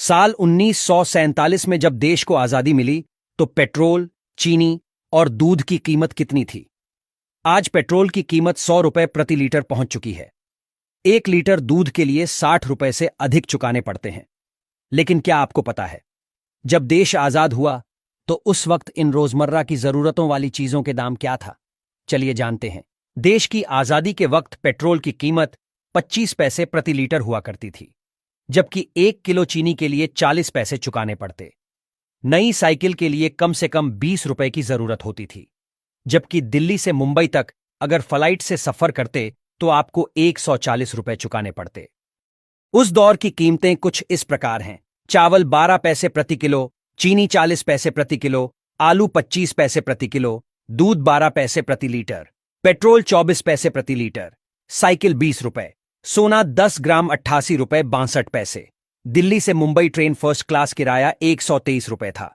साल 1947 में जब देश को आजादी मिली तो पेट्रोल, चीनी और दूध की कीमत कितनी थी? आज पेट्रोल की कीमत 100 रुपए प्रति लीटर पहुंच चुकी है। 1 लीटर दूध के लिए 60 रुपए से अधिक चुकाने पड़ते हैं। लेकिन क्या आपको पता है, जब देश आजाद हुआ तो उस वक्त इन रोजमर्रा की जरूरतों वाली चीजों के दाम क्या था? चलिए जानते हैं। देश की आजादी के वक्त पेट्रोल की कीमत 25 पैसे प्रति लीटर हुआ करती थी, जबकि 1 किलो चीनी के लिए 40 पैसे चुकाने पड़ते। नई साइकिल के लिए कम से कम 20 रुपए की जरूरत होती थी, जबकि दिल्ली से मुंबई तक अगर फ्लाइट से सफर करते तो आपको 140 रुपए चुकाने पड़ते। उस दौर की कीमतें कुछ इस प्रकार हैं: चावल 12 पैसे प्रति किलो, चीनी 40 पैसे प्रति किलो, आलू 25 पैसे प्रति किलो, दूध 12 पैसे प्रति लीटर, पेट्रोल 24 पैसे प्रति लीटर, साइकिल 20 रुपए, सोना 10 ग्राम 88 रुपए 62 पैसे। दिल्ली से मुंबई ट्रेन फर्स्ट क्लास किराया 123 रुपए था।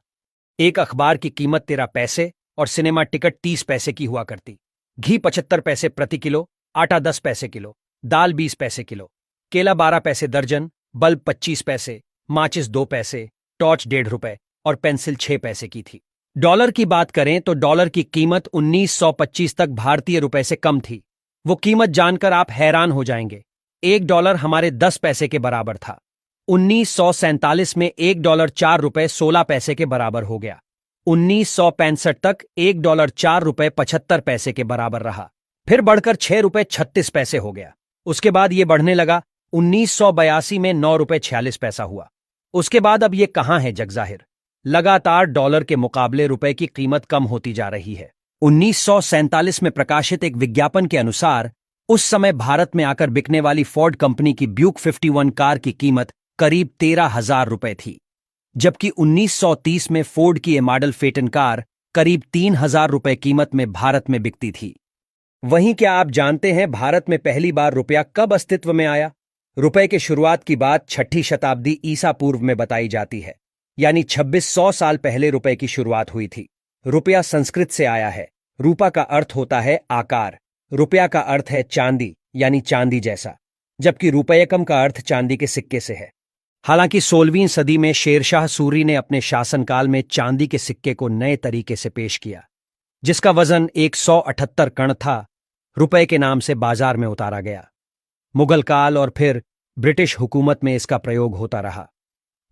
एक अखबार की कीमत 13 पैसे और सिनेमा टिकट 30 पैसे की हुआ करती। घी 75 पैसे प्रति किलो, आटा 10 पैसे किलो, दाल 20 पैसे किलो, केला 12 पैसे दर्जन, बल्ब 25 पैसे, माचिस 2 पैसे, टॉर्च 1.5 रुपए और पेंसिल 6 पैसे की थी। डॉलर की बात करें तो डॉलर की कीमत 1925 तक भारतीय रुपए से कम थी। वो कीमत जानकर आप हैरान हो जाएंगे। $1 हमारे 10 पैसे के बराबर था। 1947 में $1 4 रुपए 16 पैसे के बराबर हो गया। 1965 तक $1 4 रुपए 75 पैसे के बराबर रहा, फिर बढ़कर 6 रुपए 36 पैसे हो गया। उसके बाद ये बढ़ने लगा। 1982 में 9 रुपए 46 पैसा हुआ। उसके बाद अब ये कहां है जगजाहिर। लगातार डॉलर के मुकाबले रुपए की कीमत कम होती जा रही है। 1947 में प्रकाशित एक विज्ञापन के अनुसार उस समय भारत में आकर बिकने वाली फोर्ड कंपनी की ब्यूक 51 कार की कीमत करीब 13,000 रुपए थी, जबकि 1930 में फोर्ड की मॉडल फेटन कार करीब 3,000 रुपए कीमत में भारत में बिकती थी। वहीं क्या आप जानते हैं भारत में पहली बार रुपया कब अस्तित्व में आया? रुपए के शुरुआत की बात 6ठी शताब्दी ईसा पूर्व में बताई जाती है, यानी 2600 साल पहले रुपए की शुरुआत हुई थी। रुपया संस्कृत से आया है। रूपा का अर्थ होता है आकार, रुपया का अर्थ है चांदी यानी चांदी जैसा, जबकि रुपयकम का अर्थ चांदी के सिक्के से है। हालांकि 16वीं सदी में शेरशाह सूरी ने अपने शासनकाल में चांदी के सिक्के को नए तरीके से पेश किया, जिसका वजन 178 कण था। रुपए के नाम से बाजार में उतारा गया। मुगल काल और फिर ब्रिटिश हुकूमत में इसका प्रयोग होता रहा।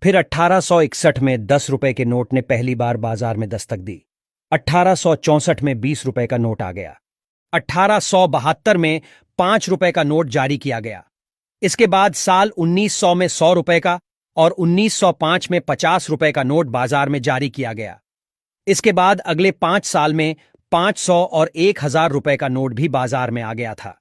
फिर 1861 में 10 रुपए के नोट ने पहली बार बाजार में दस्तक दी। 1864 में 20 रुपए का नोट आ गया। 1872 में 5 रुपए का नोट जारी किया गया। इसके बाद साल 1900 में 100 रुपए का और 1905 में 50 रुपए का नोट बाजार में जारी किया गया। इसके बाद अगले 5 साल में 500 और 1000 रुपए का नोट भी बाजार में आ गया था।